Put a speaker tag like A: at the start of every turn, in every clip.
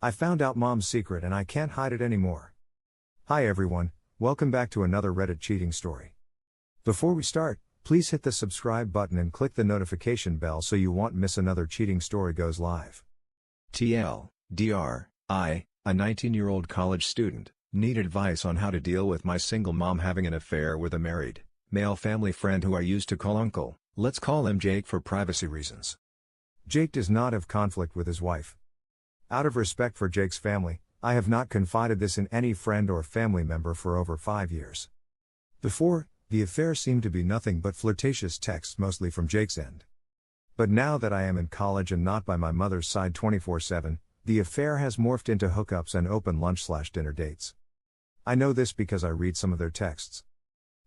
A: I found out mom's secret and I can't hide it anymore. Hi everyone, welcome back to another Reddit cheating story. Before we start, please hit the subscribe button and click the notification bell so you won't miss another cheating story goes live.
B: TLDR, a 19-year-old college student, need advice on how to deal with my single mom having an affair with a married, male family friend who I used to call uncle. Let's call him Jake for privacy reasons.
A: Jake does not have conflict with his wife. Out of respect for Jake's family, I have not confided this in any friend or family member for over 5 years. Before, the affair seemed to be nothing but flirtatious texts mostly from Jake's end. But now that I am in college and not by my mother's side 24/7, the affair has morphed into hookups and open lunch/dinner dates. I know this because I read some of their texts.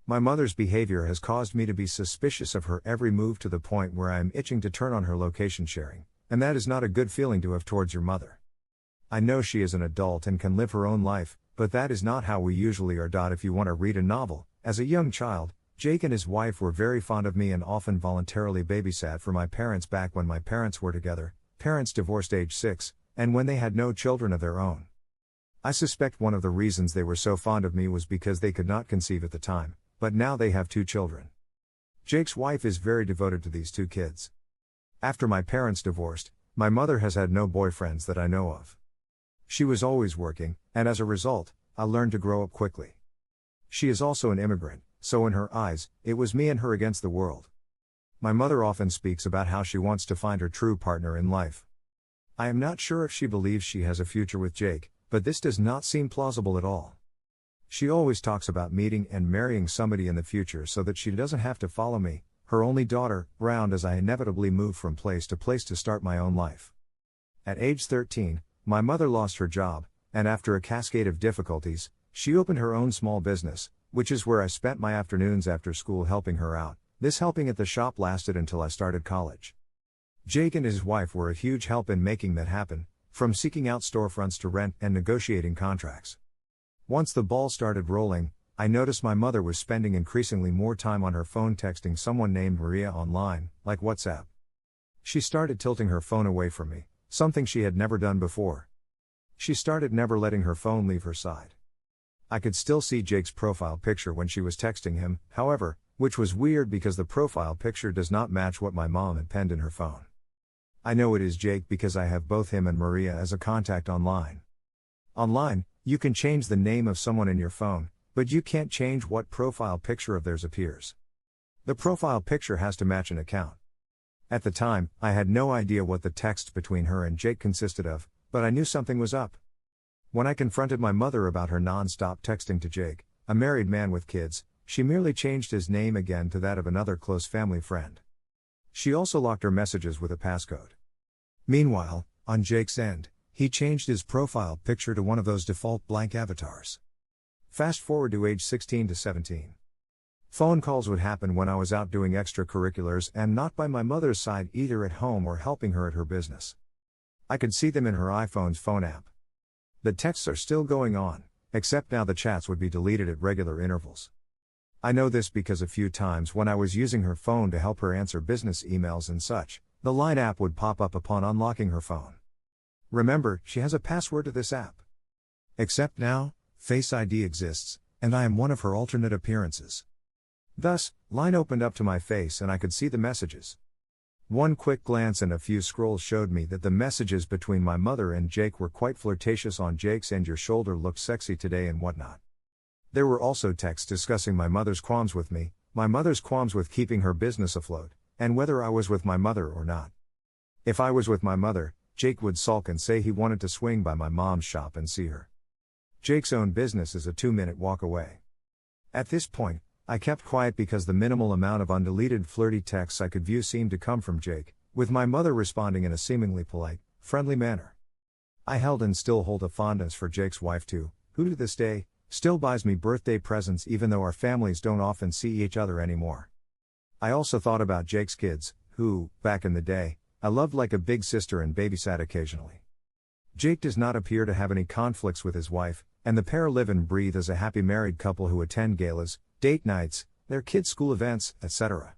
A: My mother's behavior has caused me to be suspicious of her every move to the point where I am itching to turn on her location sharing, and that is not a good feeling to have towards your mother. I know she is an adult and can live her own life, but that is not how we usually are. If you want to read a novel, as a young child, Jake and his wife were very fond of me and often voluntarily babysat for my parents back when my parents were together. Parents divorced age 6, and when they had no children of their own. I suspect one of the reasons they were so fond of me was because they could not conceive at the time, but now they have 2 children. Jake's wife is very devoted to these 2 kids. After my parents divorced, my mother has had no boyfriends that I know of. She was always working, and as a result, I learned to grow up quickly. She is also an immigrant, so in her eyes, it was me and her against the world. My mother often speaks about how she wants to find her true partner in life. I am not sure if she believes she has a future with Jake, but this does not seem plausible at all. She always talks about meeting and marrying somebody in the future so that she doesn't have to follow me, her only daughter, around as I inevitably move from place to start my own life. At age 13, my mother lost her job, and after a cascade of difficulties, she opened her own small business, which is where I spent my afternoons after school helping her out. This helping at the shop lasted until I started college. Jake and his wife were a huge help in making that happen, from seeking out storefronts to rent and negotiating contracts. Once the ball started rolling, I noticed my mother was spending increasingly more time on her phone texting someone named Maria online, like WhatsApp. She started tilting her phone away from me, something she had never done before. She started never letting her phone leave her side. I could still see Jake's profile picture when she was texting him, however, which was weird because the profile picture does not match what my mom had penned in her phone. I know it is Jake because I have both him and Maria as a contact online. Online, you can change the name of someone in your phone, but you can't change what profile picture of theirs appears. The profile picture has to match an account. At the time, I had no idea what the text between her and Jake consisted of, but I knew something was up. When I confronted my mother about her non-stop texting to Jake, a married man with kids, she merely changed his name again to that of another close family friend. She also locked her messages with a passcode. Meanwhile, on Jake's end, he changed his profile picture to one of those default blank avatars. Fast forward to age 16 to 17. Phone calls would happen when I was out doing extracurriculars and not by my mother's side either at home or helping her at her business. I could see them in her iPhone's phone app. The texts are still going on, except now the chats would be deleted at regular intervals. I know this because a few times when I was using her phone to help her answer business emails and such, the Line app would pop up upon unlocking her phone. Remember, she has a password to this app. Except now, Face ID exists, and I am one of her alternate appearances. Thus, Line opened up to my face and I could see the messages. One quick glance and a few scrolls showed me that the messages between my mother and Jake were quite flirtatious. On Jake's end, your shoulder looked sexy today and whatnot. There were also texts discussing my mother's qualms with me, my mother's qualms with keeping her business afloat, and whether I was with my mother or not. If I was with my mother, Jake would sulk and say he wanted to swing by my mom's shop and see her. Jake's own business is a 2-minute walk away. At this point, I kept quiet because the minimal amount of undeleted flirty texts I could view seemed to come from Jake, with my mother responding in a seemingly polite, friendly manner. I held and still hold a fondness for Jake's wife too, who to this day, still buys me birthday presents even though our families don't often see each other anymore. I also thought about Jake's kids, who, back in the day, I loved like a big sister and babysat occasionally. Jake does not appear to have any conflicts with his wife, and the pair live and breathe as a happy married couple who attend galas, date nights, their kids' school events, etc.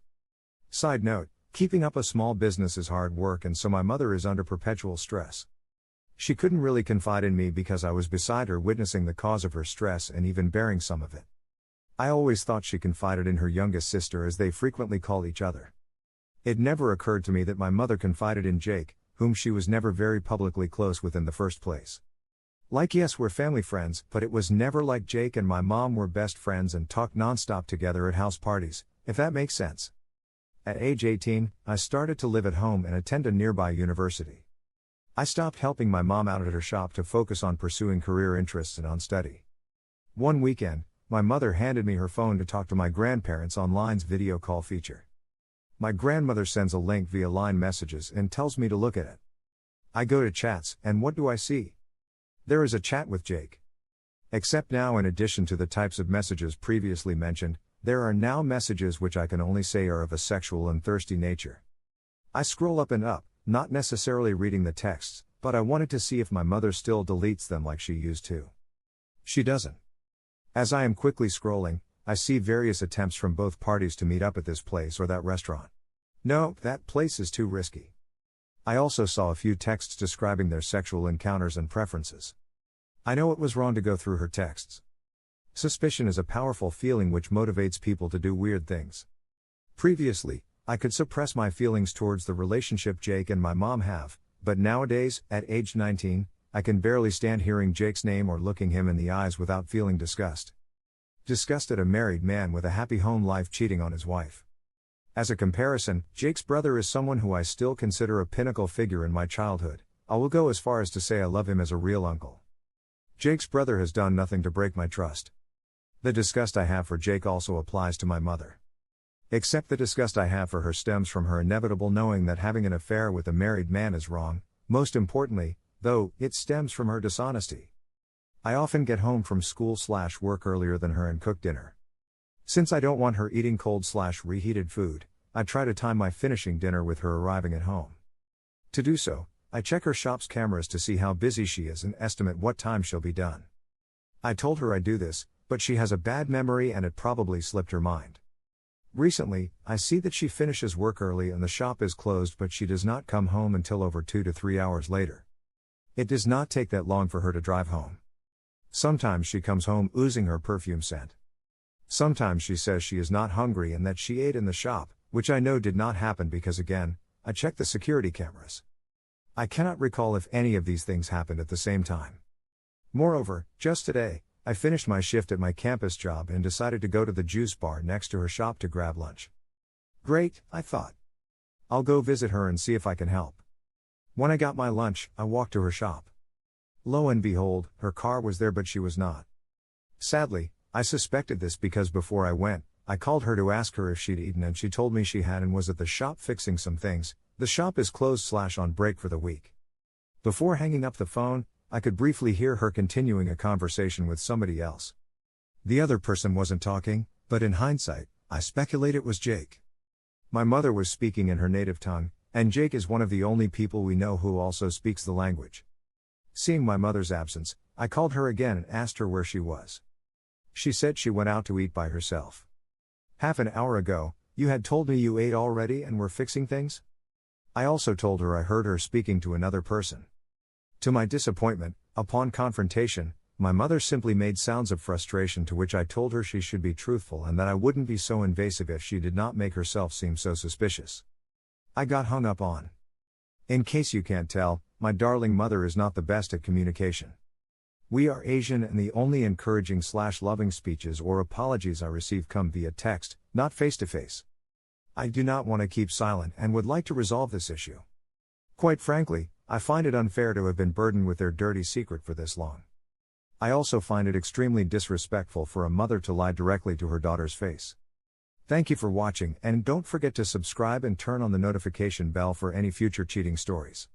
A: Side note, keeping up a small business is hard work and so my mother is under perpetual stress. She couldn't really confide in me because I was beside her witnessing the cause of her stress and even bearing some of it. I always thought she confided in her youngest sister as they frequently call each other. It never occurred to me that my mother confided in Jake, whom she was never very publicly close with in the first place. Like yes, we're family friends, but it was never like Jake and my mom were best friends and talked nonstop together at house parties, if that makes sense. At age 18, I started to live at home and attend a nearby university. I stopped helping my mom out at her shop to focus on pursuing career interests and on study. One weekend, my mother handed me her phone to talk to my grandparents on Line's video call feature. My grandmother sends a link via Line messages and tells me to look at it. I go to chats, and what do I see? There is a chat with Jake. Except now, in addition to the types of messages previously mentioned, there are now messages which I can only say are of a sexual and thirsty nature. I scroll up and up, not necessarily reading the texts, but I wanted to see if my mother still deletes them like she used to. She doesn't. As I am quickly scrolling, I see various attempts from both parties to meet up at this place or that restaurant. No, that place is too risky. I also saw a few texts describing their sexual encounters and preferences. I know it was wrong to go through her texts. Suspicion is a powerful feeling which motivates people to do weird things. Previously, I could suppress my feelings towards the relationship Jake and my mom have, but nowadays, at age 19, I can barely stand hearing Jake's name or looking him in the eyes without feeling disgust. Disgust at a married man with a happy home life cheating on his wife. As a comparison, Jake's brother is someone who I still consider a pinnacle figure in my childhood. I will go as far as to say I love him as a real uncle. Jake's brother has done nothing to break my trust. The disgust I have for Jake also applies to my mother. Except the disgust I have for her stems from her inevitable knowing that having an affair with a married man is wrong. Most importantly, though, it stems from her dishonesty. I often get home from school/work earlier than her and cook dinner. Since I don't want her eating cold/reheated food, I try to time my finishing dinner with her arriving at home. To do so, I check her shop's cameras to see how busy she is and estimate what time she'll be done. I told her I'd do this, but she has a bad memory and it probably slipped her mind. Recently, I see that she finishes work early and the shop is closed, but she does not come home until over 2 to 3 hours later. It does not take that long for her to drive home. Sometimes she comes home oozing her perfume scent. Sometimes she says she is not hungry and that she ate in the shop, which I know did not happen because again, I checked the security cameras. I cannot recall if any of these things happened at the same time. Moreover, just today, I finished my shift at my campus job and decided to go to the juice bar next to her shop to grab lunch. Great, I thought. I'll go visit her and see if I can help. When I got my lunch, I walked to her shop. Lo and behold, her car was there but she was not. Sadly, I suspected this because before I went, I called her to ask her if she'd eaten and she told me she had and was at the shop fixing some things. The shop is closed/on break for the week. Before hanging up the phone, I could briefly hear her continuing a conversation with somebody else. The other person wasn't talking, but in hindsight, I speculate it was Jake. My mother was speaking in her native tongue, and Jake is one of the only people we know who also speaks the language. Seeing my mother's absence, I called her again and asked her where she was. She said she went out to eat by herself. Half an hour ago, you had told me you ate already and were fixing things? I also told her I heard her speaking to another person. To my disappointment, upon confrontation, my mother simply made sounds of frustration, to which I told her she should be truthful and that I wouldn't be so invasive if she did not make herself seem so suspicious. I got hung up on. In case you can't tell, my darling mother is not the best at communication. We are Asian and the only encouraging/loving speeches or apologies I receive come via text, not face to face. I do not want to keep silent and would like to resolve this issue. Quite frankly, I find it unfair to have been burdened with their dirty secret for this long. I also find it extremely disrespectful for a mother to lie directly to her daughter's face. Thank you for watching, and don't forget to subscribe and turn on the notification bell for any future cheating stories.